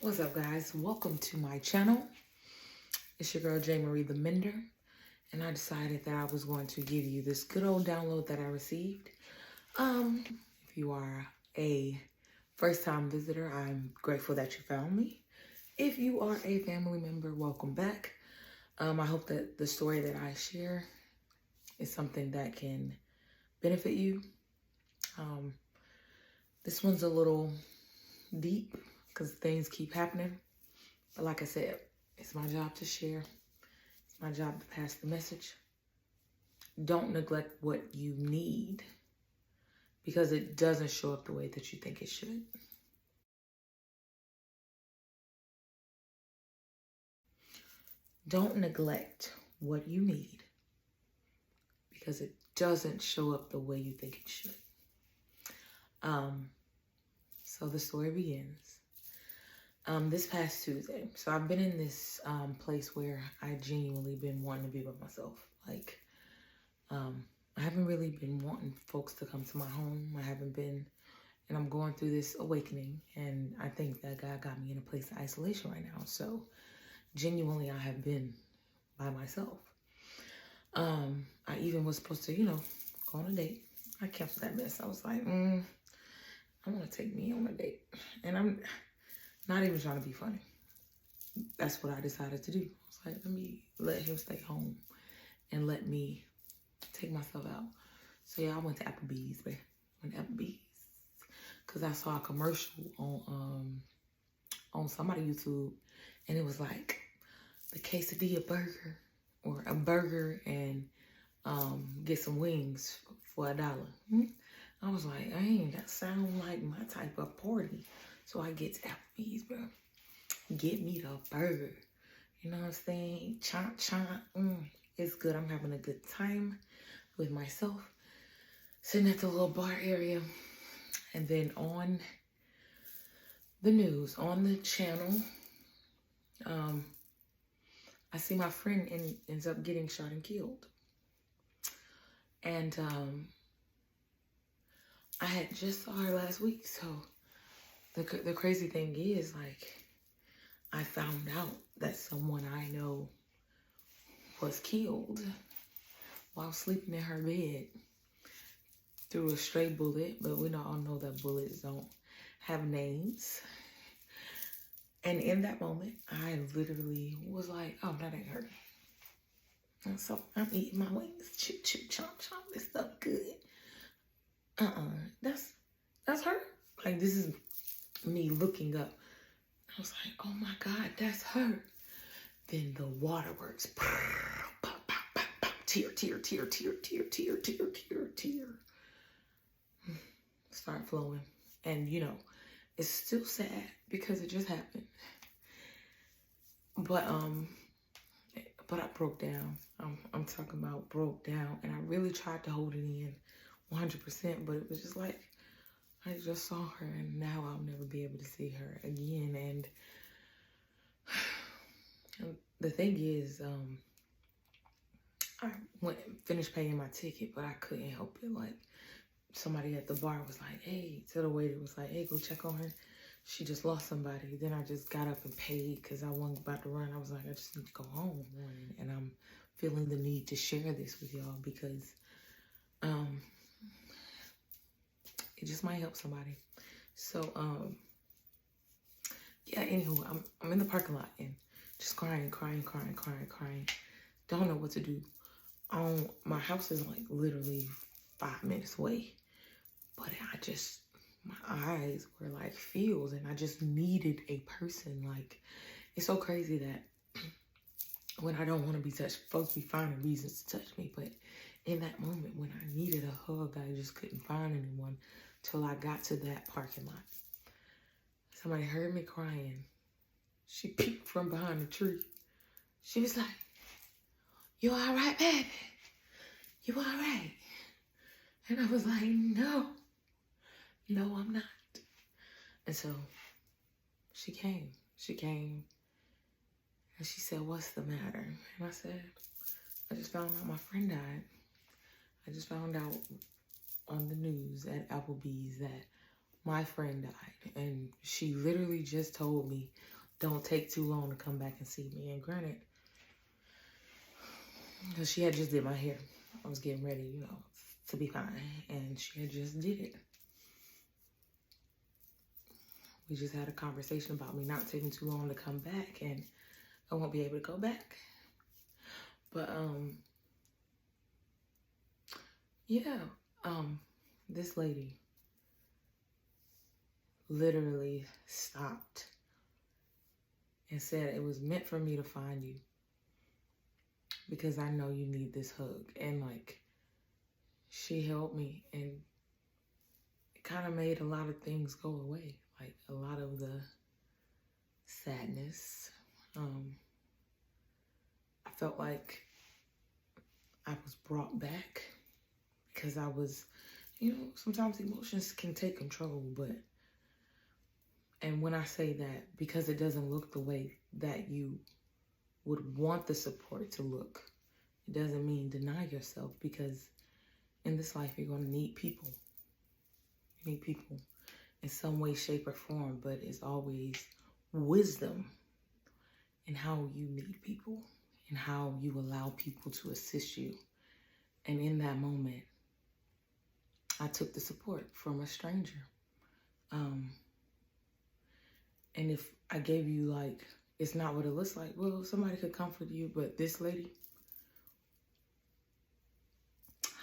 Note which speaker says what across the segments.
Speaker 1: What's up, guys? Welcome to my channel. It's your girl J. Marie the Mender, and I decided that I was going to give you this good old download that I received. If you are a first-time visitor, I'm grateful that you found me. If you are a family member, welcome back. I hope that the story that I share is something that can benefit you. This one's a little deep because things keep happening. But like I said, it's my job to share. It's my job to pass the message. Don't neglect what you need because it doesn't show up the way that you think it should. Don't neglect what you need because it doesn't show up the way you think it should. So the story begins. This past Tuesday. So I've been in this place where I genuinely been wanting to be by myself. Like, I haven't really been wanting folks to come to my home. I haven't been, and I'm going through this awakening. And I think that God got me in a place of isolation right now. So genuinely, I have been by myself. I even was supposed to, go on a date. I canceled that mess. I was like, I want to take me on a date. And I'm not even trying to be funny. That's what I decided to do. I was like, let me let him stay home and let me take myself out. So yeah, I went to Applebee's, babe. Went to Applebee's because I saw a commercial on somebody's YouTube, and it was like the quesadilla burger or a burger and get some wings for $1. I was like, dang, that sound like my type of party. So I get to Applebee's, bro. Get me the burger. You know what I'm saying? Chomp, chomp. It's good. I'm having a good time with myself. Sitting at the little bar area. And then on the news, on the channel, I see my friend ends up getting shot and killed. And I had just saw her last week. So the crazy thing is, like, I found out that someone I know was killed while sleeping in her bed through a stray bullet, but we all know that bullets don't have names. And in that moment, I literally was like, oh, that ain't her. And so I'm eating my wings, chip, chip, chomp, chomp, this stuff good. That's her. Like, this is me looking up. I was like, oh my God, that's her. Then the waterworks. Tear, tear, tear, tear, tear, tear, tear, tear, tear. Start flowing. And it's still sad because it just happened. But I broke down. I'm talking about broke down. And I really tried to hold it in 100%, but it was just like, I just saw her and now I'll never be able to see her again. And the thing is, I finished paying my ticket, but I couldn't help it. Like, somebody at the bar was like, hey, to the waiter was like, hey, go check on her. She just lost somebody. Then I just got up and paid because I wasn't about to run. I was like, I just need to go home. And I'm feeling the need to share this with y'all because it just might help somebody. So, yeah, anywho, I'm in the parking lot and just crying. Don't know what to do. My house is like literally 5 minutes away. But my eyes were like filled and I just needed a person. Like, it's so crazy that when I don't want to be touched, folks be finding reasons to touch me. But in that moment when I needed a hug, I just couldn't find anyone till I got to that parking lot. Somebody heard me crying. She peeked from behind the tree. She was like, you all right, baby? You all right? And I was like, no, I'm not. And so she came and she said, what's the matter? And I said, I just found out my friend died. I just found out on the news at Applebee's that my friend died, and she literally just told me, don't take too long to come back and see me. And granted, because she had just did my hair. I was getting ready, you know, to be fine. And she had just did it. We just had a conversation about me not taking too long to come back, and I won't be able to go back. But, yeah, this lady literally stopped and said it was meant for me to find you because I know you need this hug. And like, she helped me, and it kind of made a lot of things go away. Like a lot of the sadness. I felt like I was brought back because I was, you know, sometimes emotions can take control, and when I say that, because it doesn't look the way that you would want the support to look, it doesn't mean deny yourself, because in this life, you're going to need people. You need people in some way, shape, or form, but it's always wisdom in how you need people and how you allow people to assist you. And in that moment, I took the support from a stranger. And if I gave you like, it's not what it looks like, well, somebody could comfort you, but this lady,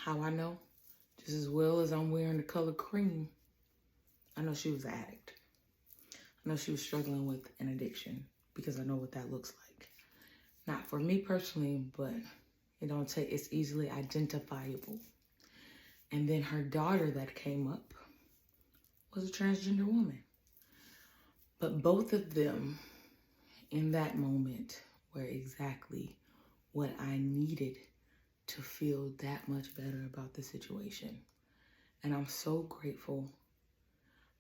Speaker 1: how I know, just as well as I'm wearing the color cream, I know she was an addict. I know she was struggling with an addiction because I know what that looks like. Not for me personally, but it's easily identifiable. And then her daughter that came up was a transgender woman. But both of them in that moment were exactly what I needed to feel that much better about the situation. And I'm so grateful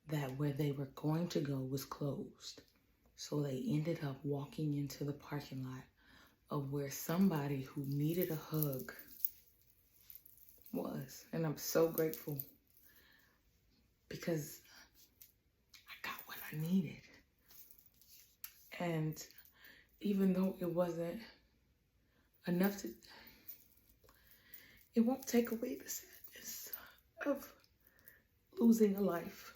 Speaker 1: that where they were going to go was closed. So they ended up walking into the parking lot of where somebody who needed a hug was. And I'm so grateful because I got what I needed. And even though it wasn't enough it won't take away the sadness of losing a life.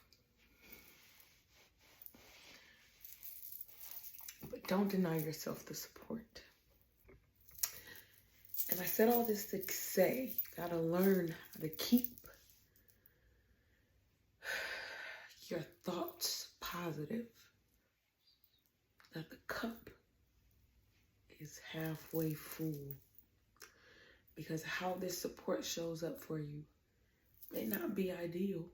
Speaker 1: But don't deny yourself the support. And I said all this to say, you gotta learn how to keep your thoughts positive. That the cup is halfway full. Because how this support shows up for you may not be ideal,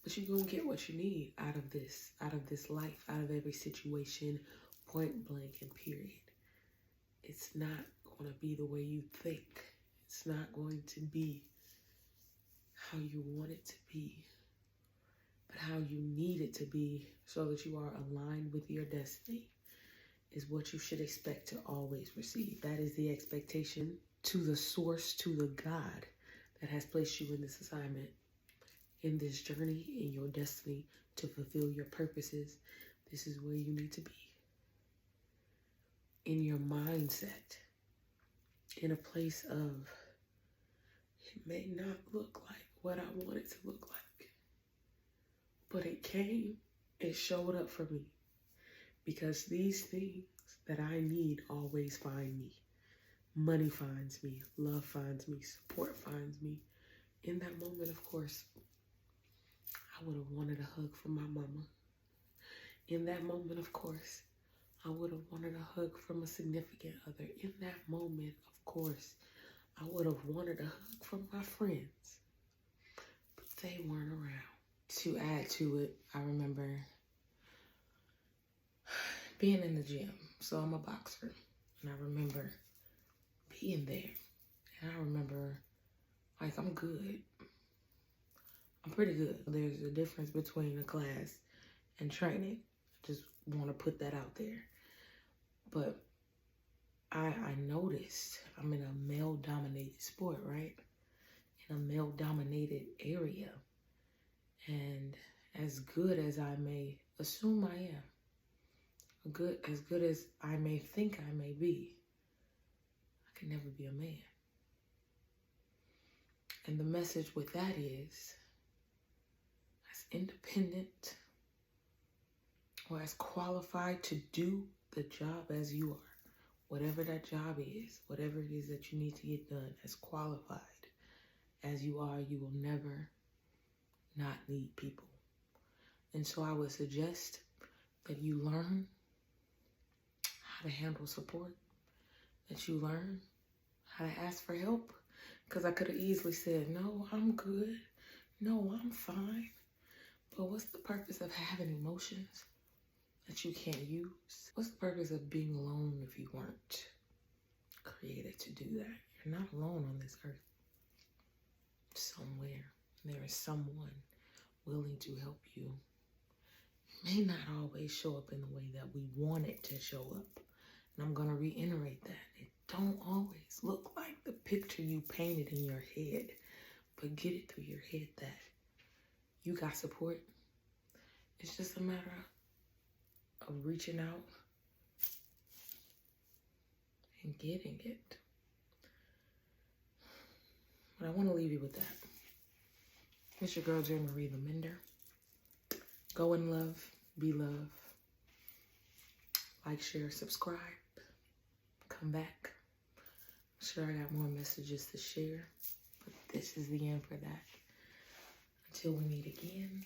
Speaker 1: but you're gonna get what you need out of this life, out of every situation, point blank and period. It's not gonna be the way you think. It's not going to be how you want it to be, but how you need it to be so that you are aligned with your destiny is what you should expect to always receive. That is the expectation to the source, to the God that has placed you in this assignment, in this journey, in your destiny to fulfill your purposes. This is where you need to be. In your mindset, in a place of, it may not look like what I want it to look like, but it came, it showed up for me, because these things that I need always find me. Money finds me, love finds me, support finds me. In that moment, of course, I would have wanted a hug from my mama. In that moment, of course, I would have wanted a hug from a significant other. In that moment, of course, I would have wanted a hug from my friends, but they weren't around. To add to it, I remember being in the gym. So I'm a boxer, and I remember being there, and I remember, like, I'm good. I'm pretty good. There's a difference between a class and training. I just want to put that out there. But I noticed I'm in a male-dominated sport, right? In a male-dominated area. And as good as I may assume I am, as good as I may think I may be, I can never be a man. And the message with that is, as independent or as qualified to do the job as you are, whatever that job is, whatever it is that you need to get done, as qualified as you are, you will never not need people. And so I would suggest that you learn how to handle support, that you learn how to ask for help. Because I could have easily said, no, I'm good. No, I'm fine. But what's the purpose of having emotions that you can't use? What's the purpose of being alone if you weren't created to do that? You're not alone on this earth. Somewhere there is someone willing to help you. It may not always show up in the way that we want it to show up. And I'm going to reiterate that. It don't always look like the picture you painted in your head. But get it through your head that you got support. It's just a matter of reaching out and getting it. But I want to leave you with that. It's your girl, J. Marie Lamender. Go in love, be love. Like, share, subscribe. Come back. I'm sure I got more messages to share, but this is the end for that. Until we meet again,